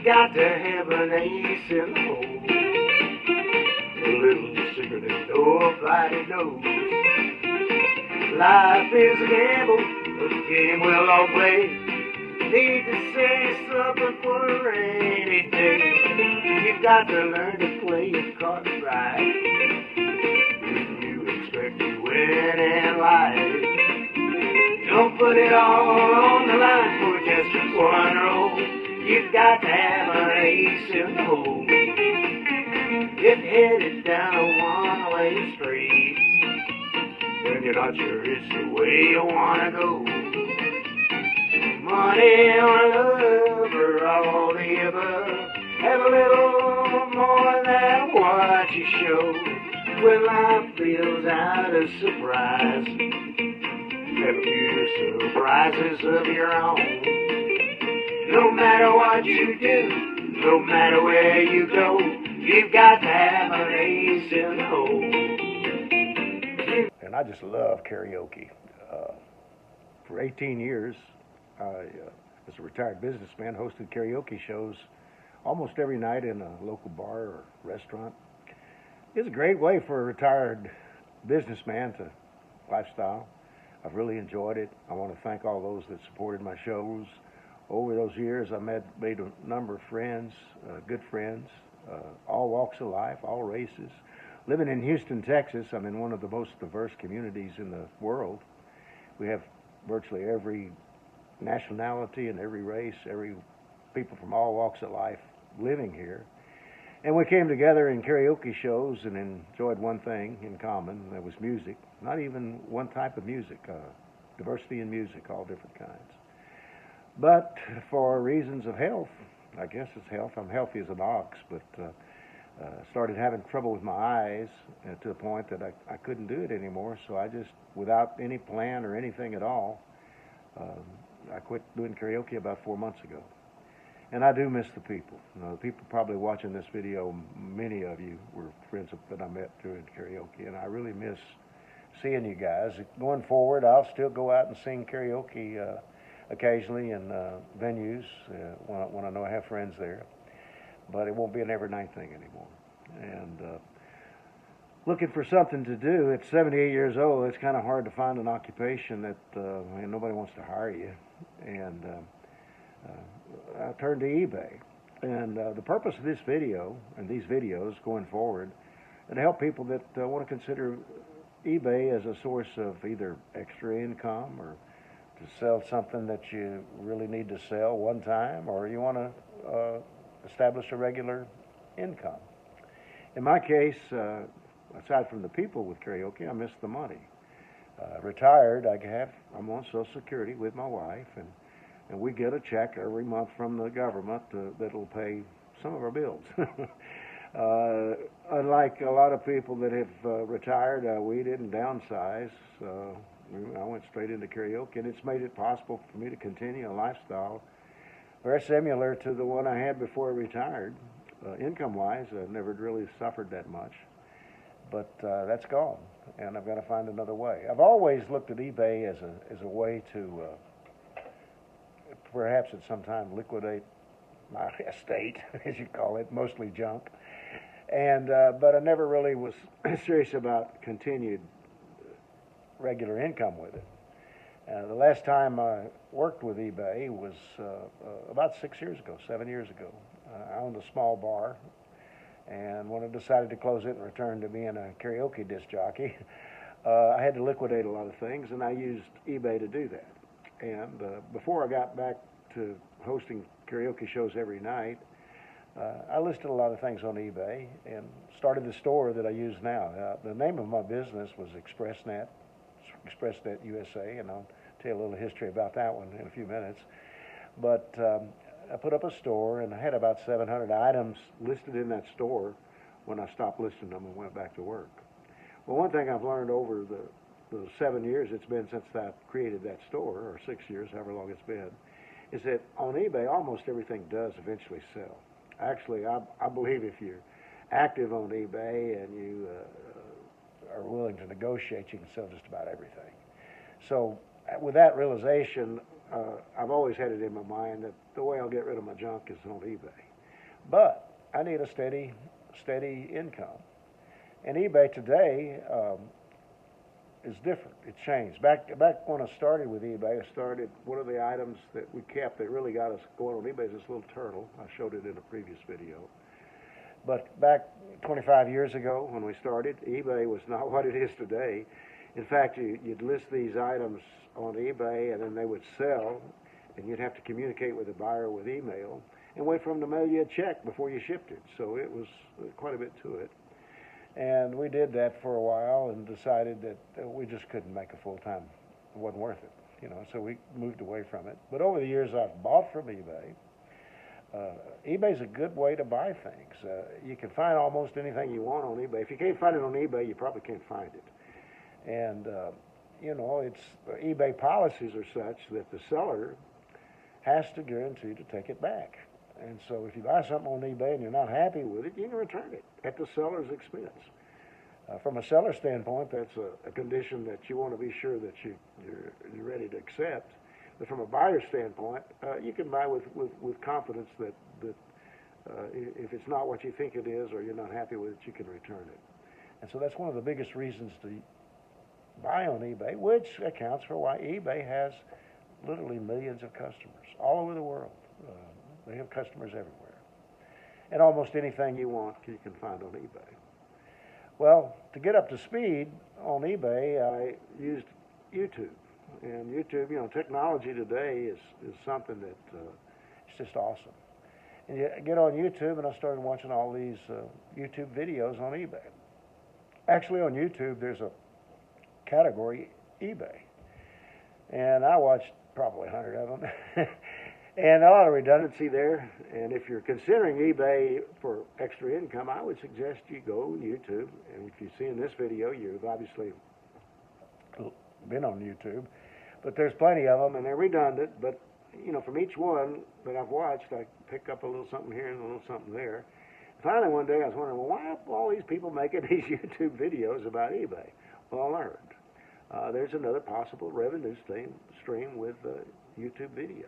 You got to have an ace in the hole. A little secret that nobody knows. Life is a gamble, a game we'll all play. Need to say something for a rainy day. You got to learn to play your cards right. You expect to win in life. Don't put it all on the line for just one roll. You've got to have an ace in the hole. If headed down a one-way street, then you're not sure it's the way you want to go. Money or love or all the above. Have a little more than what you show. When life feels out of surprise, have a few surprises of your own. No matter what you do, no matter where you go, you've got to have an ace in the hole. And I just love karaoke. For 18 years, I, as a retired businessman, hosted karaoke shows almost every night in a local bar or restaurant. It's a great way for a retired businessman to lifestyle. I've really enjoyed it. I want to thank all those that supported my shows. Over those years, I made a number of friends, good friends, all walks of life, all races. Living in Houston, Texas, I'm in one of the most diverse communities in the world. We have virtually every nationality and every race, every people from all walks of life living here. And we came together in karaoke shows and enjoyed one thing in common, and that was music. Not even one type of music, diversity in music, all different kinds. But for reasons of health, I guess it's health, I'm healthy as an ox, but started having trouble with my eyes to the point that I couldn't do it anymore, so I just, without any plan or anything at all, I quit doing karaoke about 4 months ago. And I do miss the people. The people probably watching this video, many of you were friends that I met doing karaoke, and I really miss seeing you guys. Going forward, I'll still go out and sing karaoke occasionally in venues when I know I have friends there, but it won't be an every night thing anymore. And looking for something to do at 78 years old, it's kind of hard to find an occupation that nobody wants to hire you. And I turned to eBay. And the purpose of this video and these videos going forward is to help people that want to consider eBay as a source of either extra income or to sell something that you really need to sell one time, or you want to establish a regular income. In my case, aside from the people with karaoke, I miss the money. Retired, I'm on Social Security with my wife, and we get a check every month from the government that'll pay some of our bills. Unlike a lot of people that have retired, we didn't downsize. I went straight into karaoke, and it's made it possible for me to continue a lifestyle very similar to the one I had before I retired. Income-wise, I never really suffered that much, but that's gone, and I've got to find another way. I've always looked at eBay as a way to perhaps at some time liquidate my estate, as you call it, mostly junk, and but I never really was serious about continued regular income with it. The last time I worked with eBay was about 7 years ago. I owned a small bar, and when I decided to close it and return to being a karaoke disc jockey, I had to liquidate a lot of things, and I used eBay to do that. And before I got back to hosting karaoke shows every night, I listed a lot of things on eBay and started the store that I use now. The name of my business was ExpressNet USA, and I'll tell you a little history about that one in a few minutes. But I put up a store, and I had about 700 items listed in that store when I stopped listing them and went back to work. Well, one thing I've learned over the 7 years it's been since I created that store, or 6 years, however long it's been, is that on eBay, almost everything does eventually sell. Actually, I believe if you're active on eBay and you are willing to negotiate, you can sell just about everything. So with that realization, I've always had it in my mind that the way I'll get rid of my junk is on eBay. but I need a steady income. And eBay today is different. It changed. Back when I started with eBay, one of the items that we kept that really got us going on eBay is this little turtle. I showed it in a previous video. But back 25 years ago when we started, eBay was not what it is today. In fact, you'd list these items on eBay and then they would sell, and you'd have to communicate with the buyer with email and wait for them to mail you a check before you shipped it. So it was quite a bit to it. And we did that for a while and decided that we just couldn't make a full-time. It wasn't worth it, you know, so we moved away from it. But over the years, I've bought from eBay. eBay's a good way to buy things. You can find almost anything you want on eBay. If you can't find it on eBay, you probably can't find it. And, you know, eBay policies are such that the seller has to guarantee to take it back. And so if you buy something on eBay and you're not happy with it, you can return it at the seller's expense. From a seller standpoint, that's a condition that you want to be sure that you're ready to accept. But from a buyer standpoint, you can buy with confidence that if it's not what you think it is or you're not happy with it, you can return it. And so that's one of the biggest reasons to buy on eBay, which accounts for why eBay has literally millions of customers all over the world. They have customers everywhere. And almost anything you want, you can find on eBay. Well, to get up to speed on eBay, I used YouTube. And YouTube, you know, technology today is something that it's just awesome. And you get on YouTube, and I started watching all these YouTube videos on eBay. Actually, on YouTube, there's a category, eBay. And I watched probably 100 of them. And a lot of redundancy there. And if you're considering eBay for extra income, I would suggest you go on YouTube. And if you've seen this video, you've obviously been on YouTube. But there's plenty of them, and they're redundant. But, you know, from each one that I've watched, I pick up a little something here and a little something there. Finally, one day I was wondering, well, why are all these people making these YouTube videos about eBay? Well, I learned. There's another possible revenue stream with YouTube videos.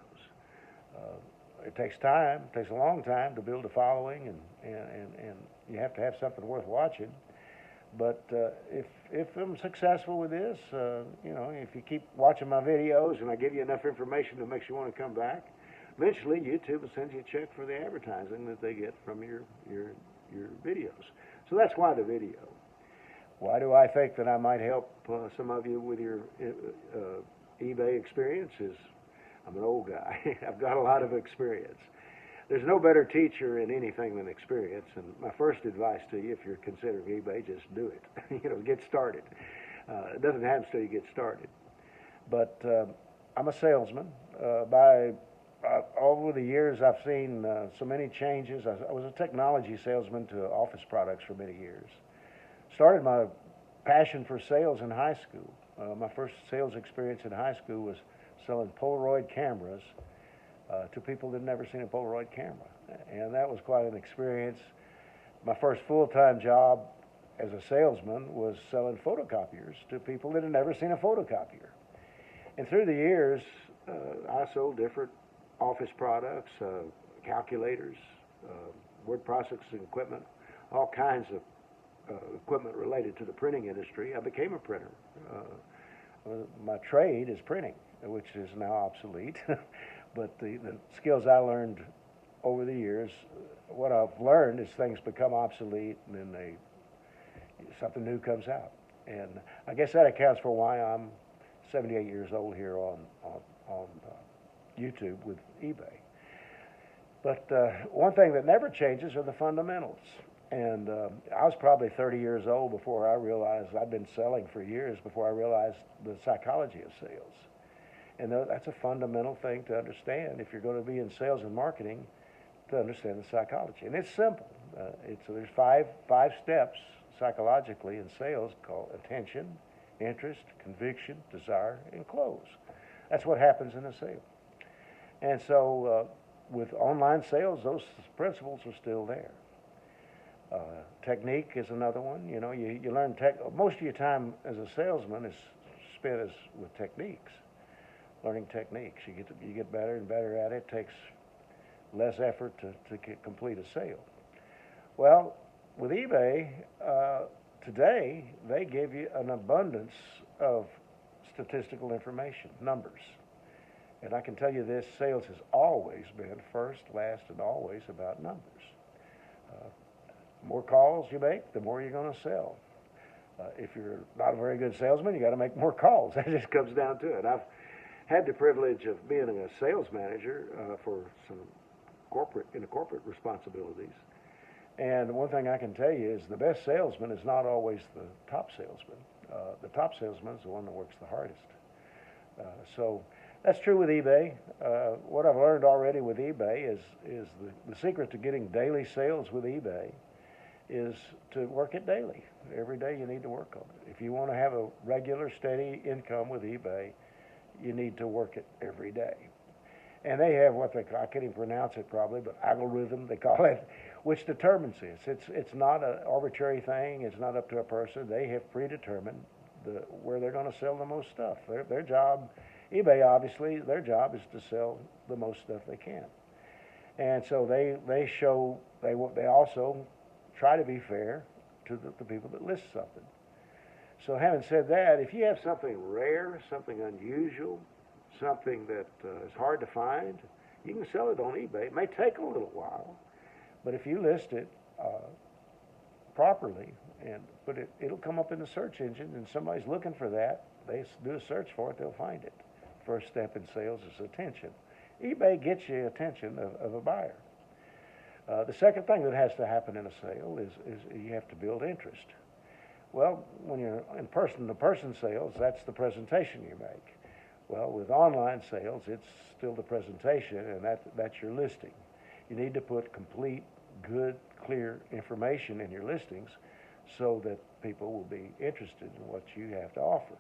It takes time. It takes a long time to build a following, and you have to have something worth watching. But if I'm successful with this, you know, if you keep watching my videos and I give you enough information that makes you want to come back, eventually YouTube will send you a check for the advertising that they get from your videos. So that's why the video. Why do I think that I might help some of you with your eBay experiences? I'm an old guy. I've got a lot of experience. There's no better teacher in anything than experience. And my first advice to you, if you're considering eBay, just do it. You know, get started. It doesn't happen until you get started. But I'm a salesman. Over the years, I've seen so many changes. I was a technology salesman to office products for many years. Started my passion for sales in high school. My first sales experience in high school was selling Polaroid cameras to people that had never seen a Polaroid camera. And that was quite an experience. My first full-time job as a salesman was selling photocopiers to people that had never seen a photocopier. And through the years, I sold different office products, calculators, word processing equipment, all kinds of equipment related to the printing industry. I became a printer. My trade is printing, which is now obsolete. But the skills I learned over the years, what I've learned is things become obsolete and then something new comes out. And I guess that accounts for why I'm 78 years old here on YouTube with eBay. But one thing that never changes are the fundamentals. And I was probably 30 years old before I realized, I'd been selling for years before I realized the psychology of sales. And that's a fundamental thing to understand if you're going to be in sales and marketing, to understand the psychology. And it's simple. There's five steps psychologically in sales called attention, interest, conviction, desire, and close. That's what happens in a sale. And so with online sales, those principles are still there. Technique is another one. You know, you learn most of your time as a salesman is spent with techniques, learning techniques. You get better and better at it. It takes less effort to complete a sale. Well, with eBay, today they give you an abundance of statistical information, numbers. And I can tell you this, sales has always been first, last, and always about numbers. More calls you make, the more you're going to sell. If you're not a very good salesman, you got to make more calls. That just comes down to it. I've had the privilege of being a sales manager for some corporate responsibilities. And one thing I can tell you is the best salesman is not always the top salesman. The top salesman is the one that works the hardest. So that's true with eBay. What I've learned already with eBay is the secret to getting daily sales with eBay is to work it daily. Every day you need to work on it. If you want to have a regular, steady income with eBay, you need to work it every day. And they have what they call, I can't even pronounce it probably, but algorithm, they call it, which determines this. It's not an arbitrary thing. It's not up to a person. They have predetermined where they're going to sell the most stuff. Their job, eBay obviously, their job is to sell the most stuff they can. And so they also try to be fair to the people that list something. So having said that, if you have something rare, something unusual, something that is hard to find, you can sell it on eBay. It may take a little while, but if you list it properly, but it'll come up in the search engine, and somebody's looking for that. They do a search for it, they'll find it. First step in sales is attention. eBay gets you attention of a buyer. The second thing that has to happen in a sale is you have to build interest. Well, when you're in person-to-person sales, that's the presentation you make. Well, with online sales, it's still the presentation, and that's your listing. You need to put complete, good, clear information in your listings so that people will be interested in what you have to offer.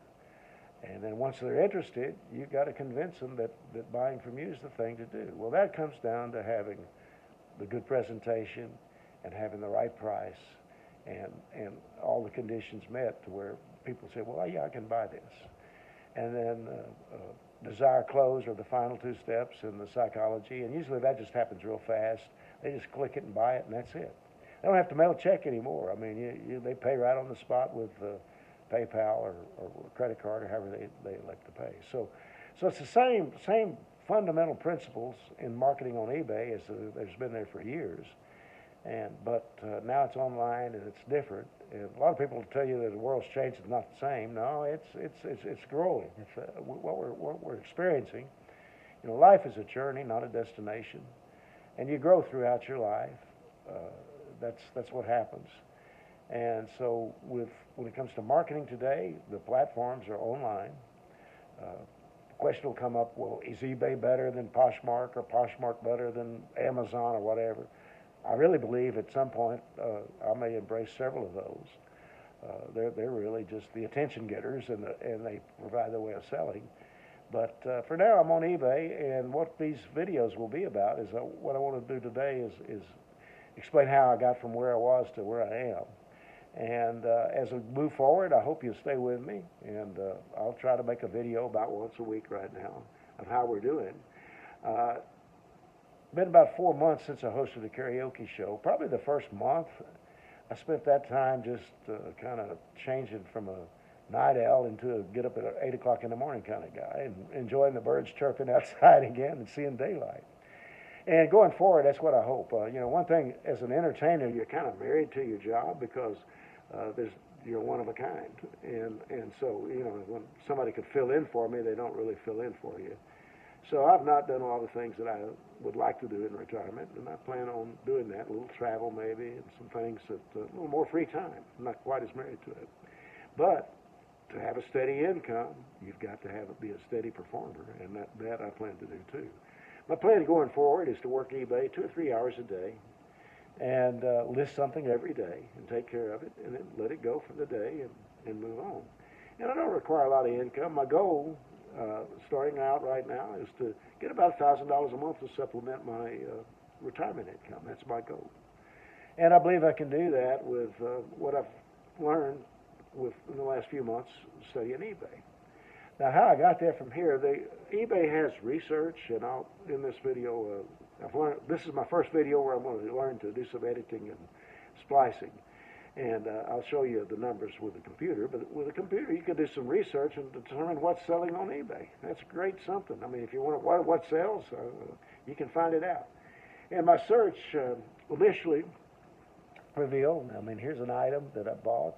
And then once they're interested, you've got to convince them that buying from you is the thing to do. Well, that comes down to having the good presentation and having the right price and all the conditions met to where people say, well, yeah, I can buy this. And then desire close are the final two steps in the psychology, and usually that just happens real fast. They just click it and buy it, and that's it. They don't have to mail a check anymore. I mean, they pay right on the spot with PayPal or credit card or however they elect to pay. So it's the same fundamental principles in marketing on eBay as there's been there for years. But now it's online and it's different. And a lot of people will tell you that the world's changed, it's not the same. No, it's growing. It's what we're experiencing. You know, life is a journey, not a destination, and you grow throughout your life. That's what happens. And so when it comes to marketing today, the platforms are online. The question will come up, well, is eBay better than Poshmark or Poshmark better than Amazon or whatever? I really believe at some point I may embrace several of those. They're really just the attention getters, and they provide the way of selling. But for now, I'm on eBay, and what these videos will be about is what I want to do today is explain how I got from where I was to where I am. And as we move forward, I hope you'll stay with me, and I'll try to make a video about once a week right now of how we're doing. Been about 4 months since I hosted a karaoke show. Probably the first month, I spent that time just kind of changing from a night owl into a get up at 8 o'clock in the morning kind of guy, and enjoying the birds chirping outside again and seeing daylight. And going forward, that's what I hope. You know, one thing, as an entertainer, you're kind of married to your job because you're one of a kind. And so, you know, when somebody could fill in for me, they don't really fill in for you. So I've not done all the things that I would like to do in retirement, and I plan on doing that, a little travel maybe, and some things that, a little more free time. I'm not quite as married to it. But to have a steady income, you've got to be a steady performer, and that I plan to do too. My plan going forward is to work eBay 2 or 3 hours a day and list something every day and take care of it, and then let it go for the day and move on. And I don't require a lot of income. My goal, starting out right now, is to get about $1,000 a month to supplement my retirement income. That's my goal. And I believe I can do that with what I've learned in the last few months studying eBay. Now, how I got there from here, eBay has research, and I'll, in this video, This is my first video where I'm going to learn to do some editing and splicing. And I'll show you the numbers with the computer. But with a computer, you can do some research and determine what's selling on eBay. That's great something. I mean, if you want to, what sells, you can find it out. And my search initially revealed, I mean, here's an item that I bought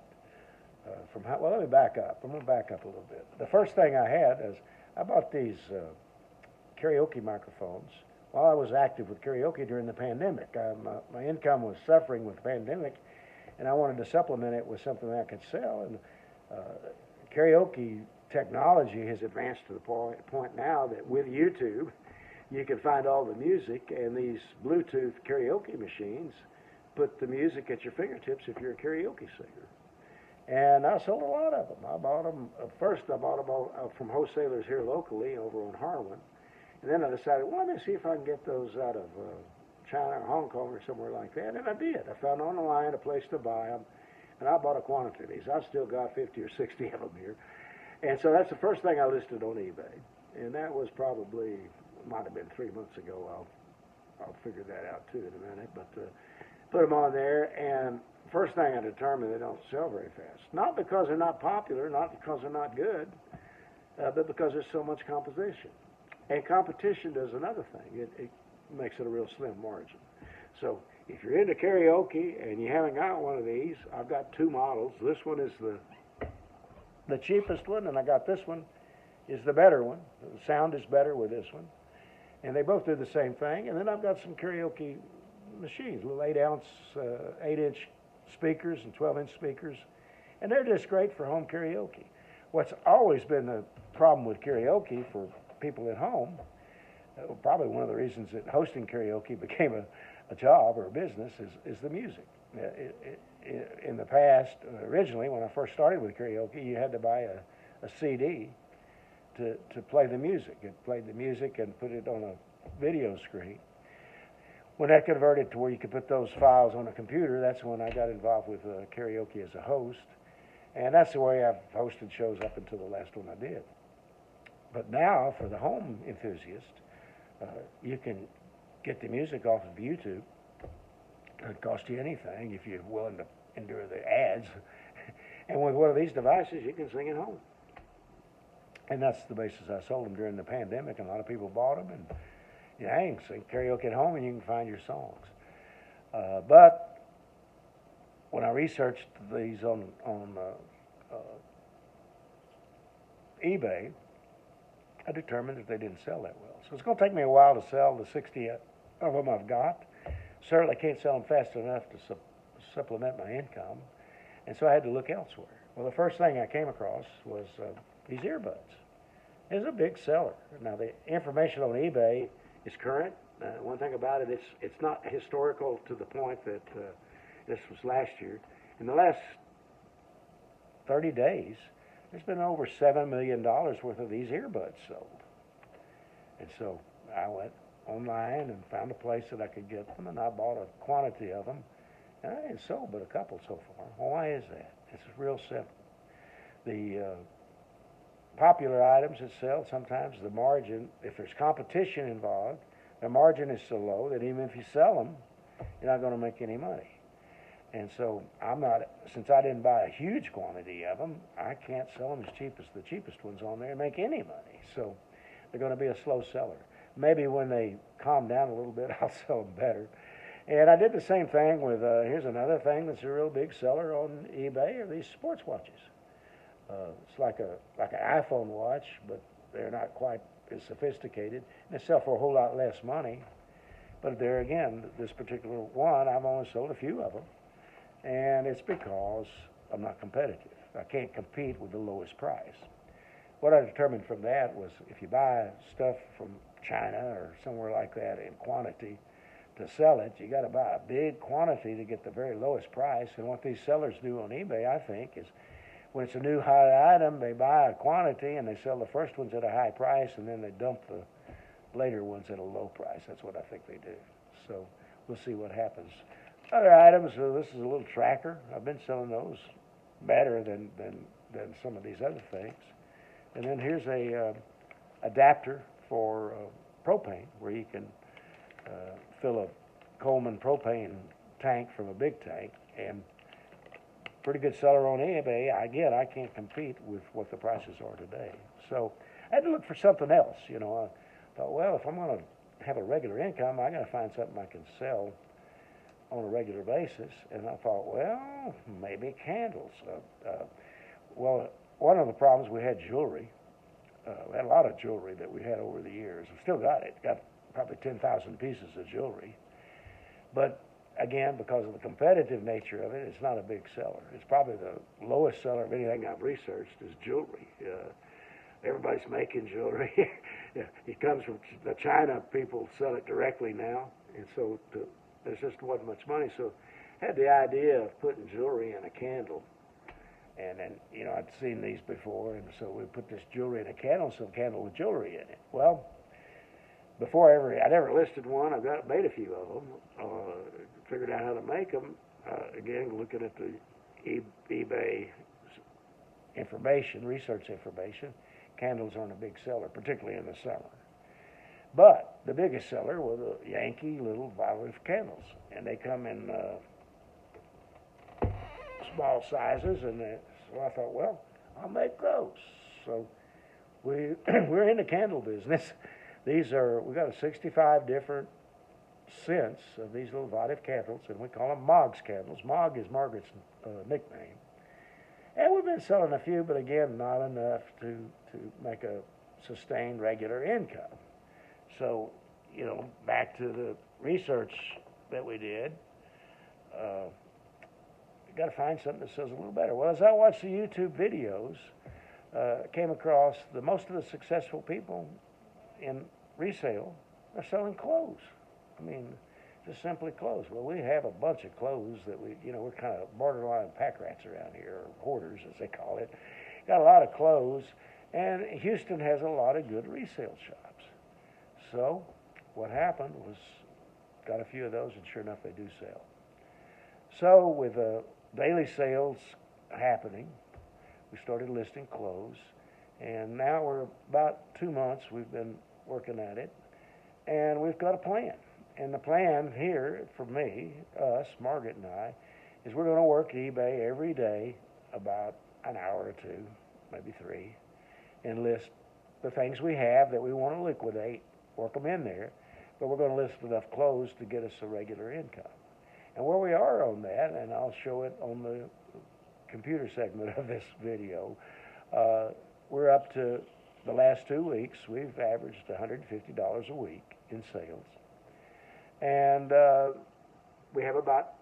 well, let me back up. I'm going to back up a little bit. The first thing I had is I bought these karaoke microphones while I was active with karaoke during the pandemic. My income was suffering with the pandemic, and I wanted to supplement it with something that I could sell. And karaoke technology has advanced to the point now that with YouTube, you can find all the music, and these Bluetooth karaoke machines put the music at your fingertips if you're a karaoke singer. And I sold a lot of them. I bought them, first I bought them from wholesalers here locally over on Harlan. And then I decided, well, let me see if I can get those out of China or Hong Kong or somewhere like that. And I did. I found online a place to buy them. And I bought a quantity of these. I've still got 50 or 60 of them here. And so that's the first thing I listed on eBay. And that was probably, might have been 3 months ago. I'll figure that out too in a minute. But put them on there, and first thing I determined, they don't sell very fast. Not because they're not popular, not because they're not good, but because there's so much competition. And competition does another thing. It makes it a real slim margin. So if you're into karaoke and you haven't got one of these, I've got two models. This one is the cheapest one, and I got this one is the better one. The sound is better with this one. And they both do the same thing. And then I've got some karaoke machines, little 8-inch speakers and 12-inch speakers, and they're just great for home karaoke. What's always been the problem with karaoke for people at home, probably one of the reasons that hosting karaoke became a job or a business, is the music. In the past, originally, when I first started with karaoke, you had to buy a CD to play the music. It played the music and put it on a video screen. When that converted to where you could put those files on a computer, that's when I got involved with karaoke as a host. And that's the way I've hosted shows up until the last one I did. But now, for the home enthusiast, you can get the music off of YouTube. It doesn't cost you anything if you're willing to endure the ads. And with one of these devices, you can sing at home. And that's the basis I sold them during the pandemic, and a lot of people bought them. And you can sing karaoke at home, and you can find your songs. But when I researched these on eBay, I determined that they didn't sell that well. So it's going to take me a while to sell the 60 of them I've got. Certainly can't sell them fast enough to supplement my income, and so I had to look elsewhere. Well, the first thing I came across was these earbuds. It's a big seller. Now, the information on eBay is current. One thing about it, it's not historical to the point that this was last year. In the last 30 days, there's been over $7 million worth of these earbuds sold. And so I went online and found a place that I could get them, and I bought a quantity of them. And I ain't sold but a couple so far. Well, why is that? It's real simple. The popular items that sell, sometimes the margin, if there's competition involved, the margin is so low that even if you sell them, you're not going to make any money. And so since I didn't buy a huge quantity of them, I can't sell them as cheap as the cheapest ones on there and make any money. So they're going to be a slow seller. Maybe when they calm down a little bit, I'll sell them better. And I did the same thing with, here's another thing that's a real big seller on eBay, are these sports watches. It's like an iPhone watch, but they're not quite as sophisticated. And they sell for a whole lot less money. But there again, this particular one, I've only sold a few of them. And it's because I'm not competitive. I can't compete with the lowest price. What I determined from that was if you buy stuff from China or somewhere like that in quantity to sell it, you got to buy a big quantity to get the very lowest price. And what these sellers do on eBay, I think, is when it's a new hot item, they buy a quantity and they sell the first ones at a high price, and then they dump the later ones at a low price. That's what I think they do. So we'll see what happens. Other items, this is a little tracker. I've been selling those better than some of these other things. And then here's a adapter for propane, where you can fill a Coleman propane tank from a big tank, and pretty good seller on eBay. I can't compete with what the prices are today. So I had to look for something else. I thought, well, if I'm going to have a regular income, I got to find something I can sell on a regular basis. And I thought, well, maybe candles. Well, one of the problems, we had jewelry. We had a lot of jewelry that we had over the years. We still got it. Got probably 10,000 pieces of jewelry. But again, because of the competitive nature of it, it's not a big seller. It's probably the lowest seller of anything I've researched is jewelry. Everybody's making jewelry. It comes from the China. People sell it directly now, and so there just wasn't much money. So I had the idea of putting jewelry in a candle. And then, I'd seen these before, and so we put this jewelry in a candle, some candle with jewelry in it. Well, I never listed one. I made a few of them, figured out how to make them. Again, looking at the eBay information, research information, candles aren't a big seller, particularly in the summer. But the biggest seller were the Yankee little violet candles, and they come in small sizes, and so I thought, well, I'll make those. So we're in the candle business. We got 65 different scents of these little votive candles, and we call them Mog's candles. Mog is Margaret's nickname. And we've been selling a few, but again, not enough to make a sustained regular income. So, back to the research that we did, got to find something that sells a little better. Well, as I watched the YouTube videos, came across most of the successful people in resale are selling clothes. I mean, just simply clothes. Well, we have a bunch of clothes that we're kind of borderline pack rats around here, or hoarders as they call it. Got a lot of clothes, and Houston has a lot of good resale shops. So what happened was, got a few of those, and sure enough, they do sell. So with daily sales happening, we started listing clothes, and now we're about 2 months we've been working at it, and we've got a plan. And the plan here for me, us, Margaret and I, is we're going to work eBay every day about an hour or two, maybe 3, and list the things we have that we want to liquidate, work them in there, but we're going to list enough clothes to get us a regular income. And where we are on that, and I'll show it on the computer segment of this video, we're up to the last 2 weeks, we've averaged $150 a week in sales. And we have about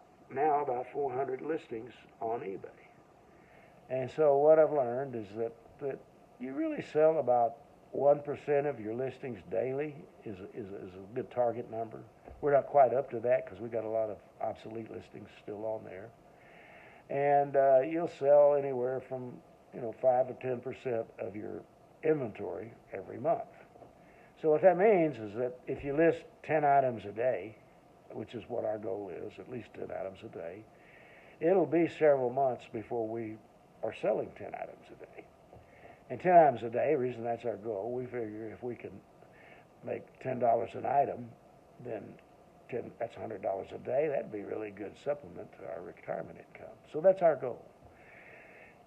400 listings on eBay. And so what I've learned is that you really sell about 1% of your listings daily is a good target number. We're not quite up to that because we got a lot of obsolete listings still on there. And you'll sell anywhere from 5 to 10% of your inventory every month. So what that means is that if you list 10 items a day, which is what our goal is, at least 10 items a day, it'll be several months before we are selling 10 items a day. And 10 items a day, the reason that's our goal, we figure if we can make $10 an item, then that's $100 a day. That'd be a really good supplement to our retirement income. So that's our goal.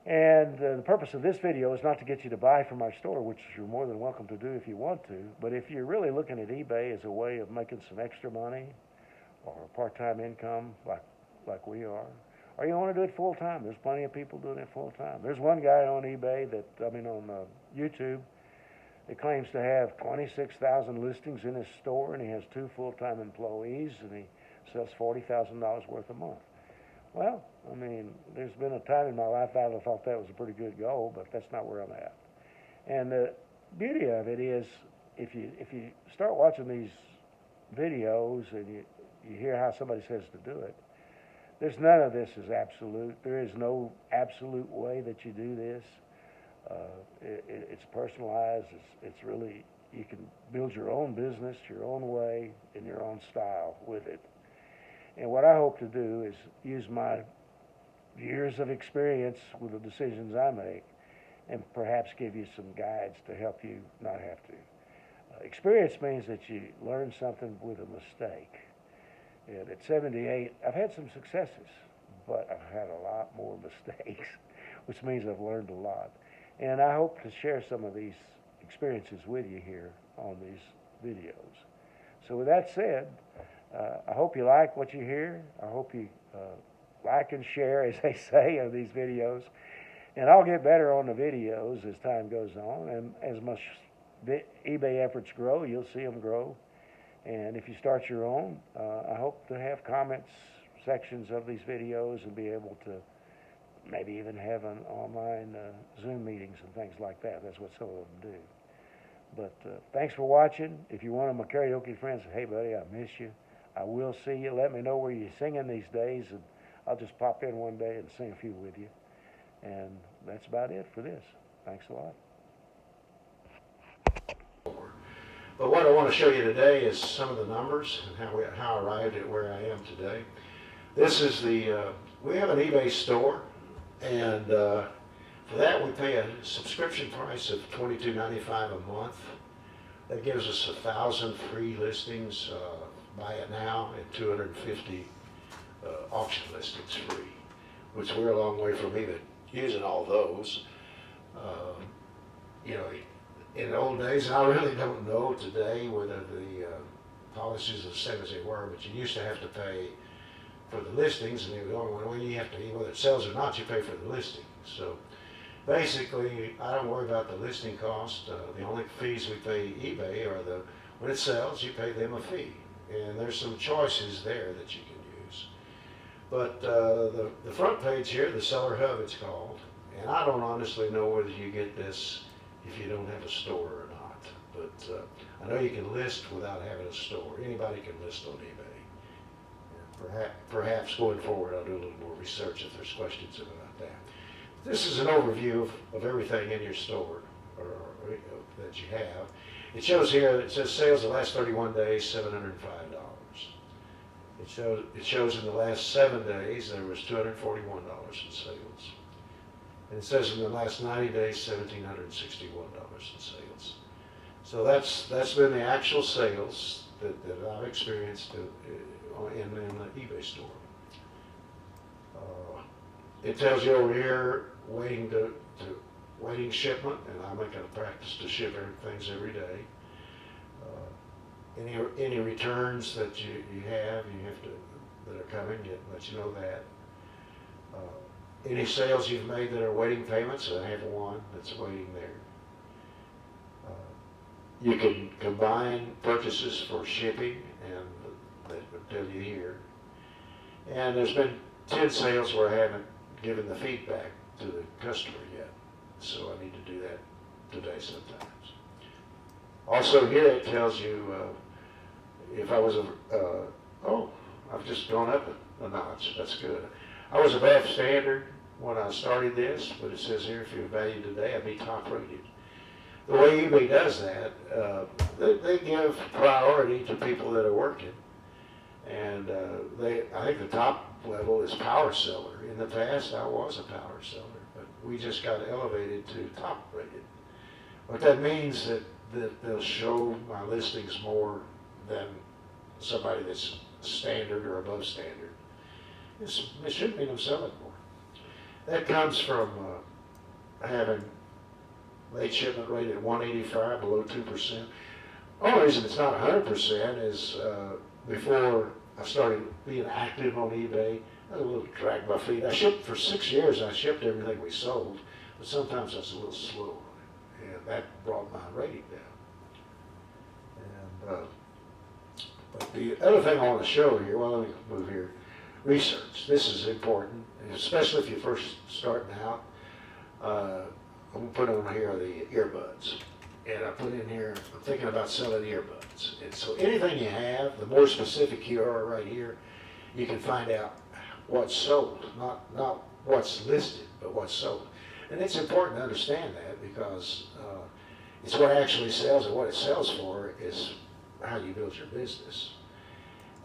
And the purpose of this video is not to get you to buy from our store, which you're more than welcome to do if you want to. But if you're really looking at eBay as a way of making some extra money or a part-time income like we are, or you want to do it full-time, there's plenty of people doing it full-time. There's one guy on eBay on YouTube that claims to have 26,000 listings in his store, and he has 2 full-time employees, and he sells $40,000 worth a month. Well, there's been a time in my life I thought that was a pretty good goal, but that's not where I'm at. And the beauty of it is, if you start watching these videos and you hear how somebody says to do it, there's none of this is absolute. There is no absolute way that you do this. It's personalized. It's really, you can build your own business your own way in your own style with it. And what I hope to do is use my years of experience with the decisions I make and perhaps give you some guides to help you not have to. Experience means that you learn something with a mistake. And at 78, I've had some successes, but I've had a lot more mistakes, which means I've learned a lot. And I hope to share some of these experiences with you here on these videos. So with that said, I hope you like what you hear. I hope you like and share, as they say, on these videos. And I'll get better on the videos as time goes on. And as much eBay efforts grow, you'll see them grow. And if you start your own, I hope to have comments sections of these videos and be able to maybe even have an online Zoom meetings and things like that. That's what some of them do. But thanks for watching. If you're one of my karaoke friends, hey, buddy, I miss you. I will see you. Let me know where you're singing these days, and I'll just pop in one day and sing a few with you. And that's about it for this. Thanks a lot. But what I want to show you today is some of the numbers and how I arrived at where I am today. This is we have an eBay store, and for that we pay a subscription price of $22.95 a month. That gives us 1,000 free listings, buy it now, and 250 auction listings free, which we're a long way from even using all those. You know, in the old days, and I really don't know today whether the policies are the same as they were, but you used to have to pay for the listings, and the only one you have to, whether it sells or not, you pay for the listing. So basically, I don't worry about the listing cost. The only fees we pay eBay are when it sells, you pay them a fee. And there's some choices there that you can use. But the front page here, the Seller Hub it's called, and I don't honestly know whether you get this if you don't have a store or not. But I know you can list without having a store. Anybody can list on eBay. Perhaps going forward I'll do a little more research if there's questions about that. This is an overview of everything in your store or that you have. It shows here, it says sales the last 31 days, $705. It shows in the last 7 days there was $241 in sales. And it says in the last 90 days, $1,761 in sales. So that's been the actual sales that I've experienced in the eBay store. It tells you over here waiting shipment, and I make it a practice to ship things every day. Any returns that you have that are coming, it lets you know that. Any sales you've made that are waiting payments, I have one that's waiting there. You can combine purchases for shipping, and that would tell you here. And there's been 10 sales where I haven't given the feedback to the customer yet, so I need to do that today sometimes. Also here it tells you if I was I've just gone up a notch. That's good. I was above standard when I started this, but it says here if you're valued today, I'd be top rated. The way eBay does that, they give priority to people that are working, and I think the top level is power seller. In the past, I was a power seller, but we just got elevated to top rated. What that means that they'll show my listings more than somebody that's standard or above standard. It shouldn't mean I'm selling more. That comes from having late shipment rate at 185, below 2%. The only reason it's not 100% is before I started being active on eBay, I was a little dragged my feet. I shipped for 6 years. I shipped everything we sold, but sometimes I was a little slow on it, and that brought my rating down. And but the other thing I want to show here, well, let me move here. Research. This is important, especially if you're first starting out. I'm going to put on here the earbuds. And I put in here, I'm thinking about selling earbuds. And so anything you have, the more specific you are right here, you can find out what's sold, not what's listed, but what's sold. And it's important to understand that because it's what actually sells, and what it sells for is how you build your business.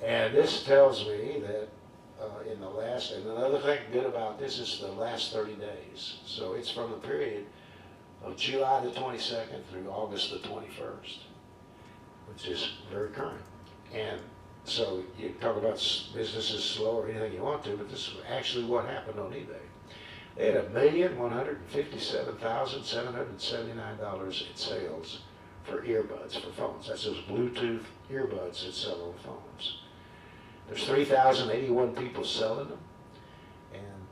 And this tells me that in the last, and another thing good about this is the last 30 days. So it's from the period of July the 22nd through August the 21st. which is very current. And so you talk about business is slow or anything you want to, but this is actually what happened on eBay. They had $1,157,779 in sales for earbuds, for phones. That's those Bluetooth earbuds that sell on phones. There's 3,081 people selling them, and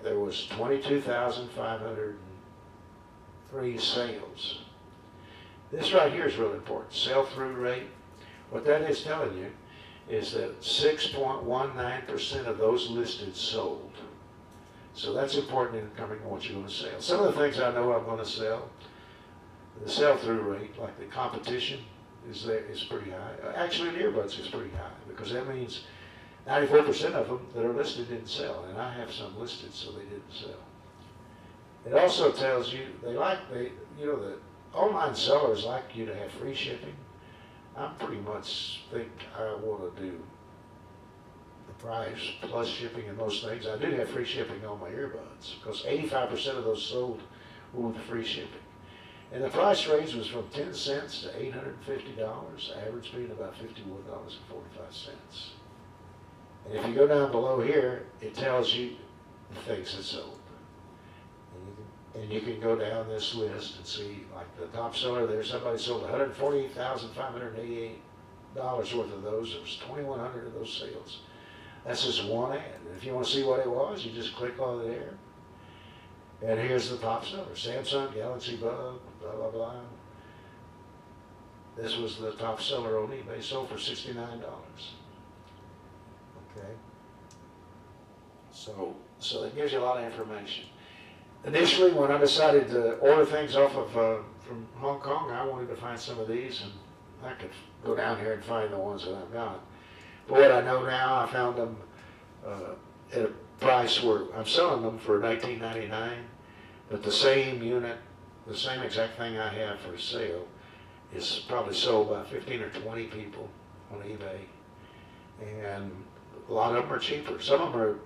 there was 22,503 sales. This right here is really important. Sell-through rate. What that is telling you is that 6.19% of those listed sold. So that's important in determining what you're going to sell. Some of the things I know I'm going to sell, the sell-through rate, like the competition, is pretty high. Actually, in earbuds is pretty high, because that means 94% of them that are listed didn't sell, and I have some listed, so they didn't sell. It also tells you the online sellers like you to have free shipping. I pretty much think I want to do the price plus shipping and most things. I do have free shipping on my earbuds, because 85% of those sold were with free shipping. And the price range was from 10 cents to $850, average being about $51.45. And if you go down below here, it tells you the things that sold. And you can go down this list and see, like the top seller there, somebody sold $148,588 worth of those. There was 2,100 of those sales. That's just one ad. And if you want to see what it was, you just click on it there. And here's the top seller: Samsung Galaxy Bug, blah, blah, blah. This was the top seller on eBay, sold for $69. Okay. So it gives you a lot of information. Initially, when I decided to order things off of from Hong Kong, I wanted to find some of these, and I could go down here and find the ones that I've got. But what I know now, I found them at a price where I'm selling them for $19.99, but the same unit, the same exact thing I have for sale, is probably sold by 15 or 20 people on eBay, and a lot of them are cheaper. Some of them are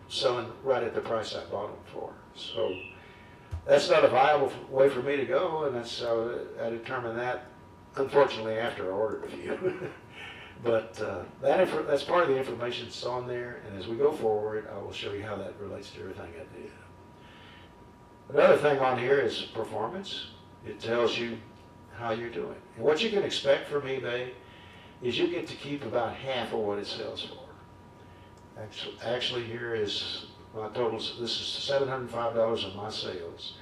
selling right at the price I bought them for. So that's not a viable way for me to go, and that's how I determined that, unfortunately, after I ordered a few. But that's part of the information that's on there, and as we go forward, I will show you how that relates to everything I did. Another thing on here is performance. It tells you how you're doing. And what you can expect from eBay is you get to keep about half of what it sells for. Actually, here is my totals. This is $705 of my sales.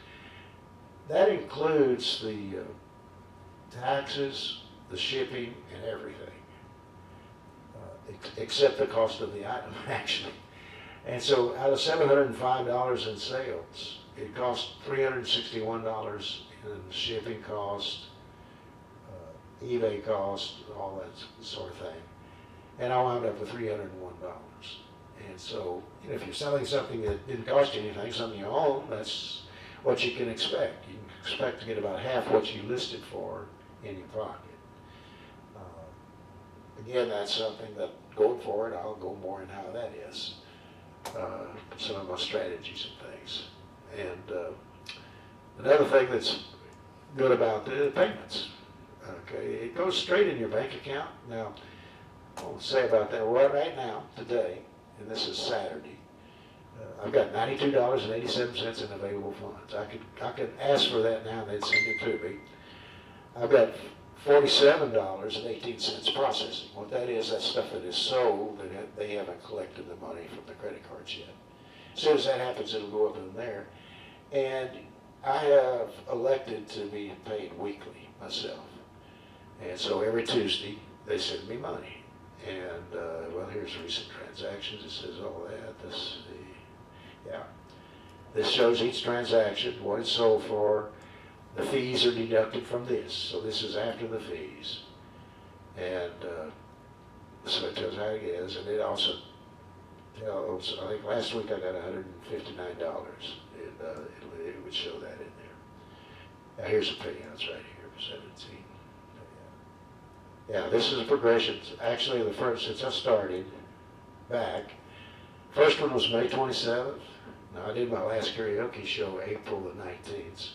That includes the taxes, the shipping, and everything, except the cost of the item, actually. And so out of $705 in sales, it cost $361 in shipping cost, eBay cost, all that sort of thing. And I wound up with $301. And so, if you're selling something that didn't cost you anything, something you own, that's what you can expect. You can expect to get about half what you listed for in your pocket. Again, that's something that going forward, I'll go more in how that is. Some of my strategies and things. And another thing that's good about the payments. Okay, it goes straight in your bank account. Now, I'll say about that right now, today, and this is Saturday, I've got $92.87 in available funds. I could ask for that now and they'd send it to me. I've got $47.18 processing. What that is, that's stuff that is sold and they haven't collected the money from the credit cards yet. As soon as that happens, it'll go up in there. And I have elected to be paid weekly myself. And so every Tuesday, they send me money. And, well, here's recent transactions. It says all that. This shows each transaction, what it's sold for. The fees are deducted from this. So this is after the fees. And so it tells how it is. And it also tells, I think last week I got $159. And it would show that in there. Now here's the payouts right here for 17. Yeah, this is a progression. Actually, the first, since I started back, first one was May 27th. Now, I did my last karaoke show April the 19th.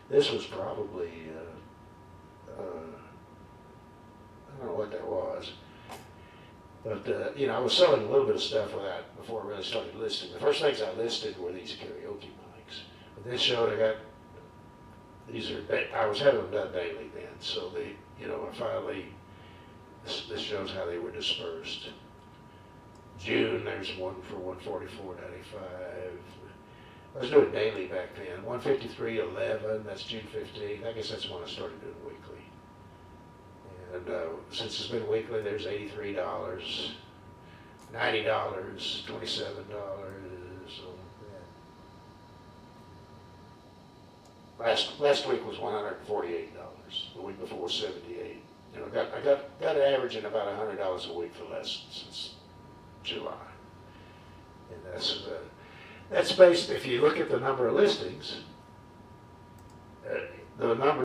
This was probably don't know what that was. But, you know, I was selling a little bit of stuff with that before I really started listing. The first things I listed were these karaoke mics. But this showed I got, I was having them done daily then. So they, you know, I finally, this shows how they were dispersed. June, there's one for $144.95. I was doing daily back then. $153.11, that's June 15th. I guess that's when I started doing weekly. And since it's been weekly, there's $83, $90, $27. Last week was $148. The week before was $78. You know, I got averaging about $100 a week for less since July, and that's based. If you look at the number of listings, the number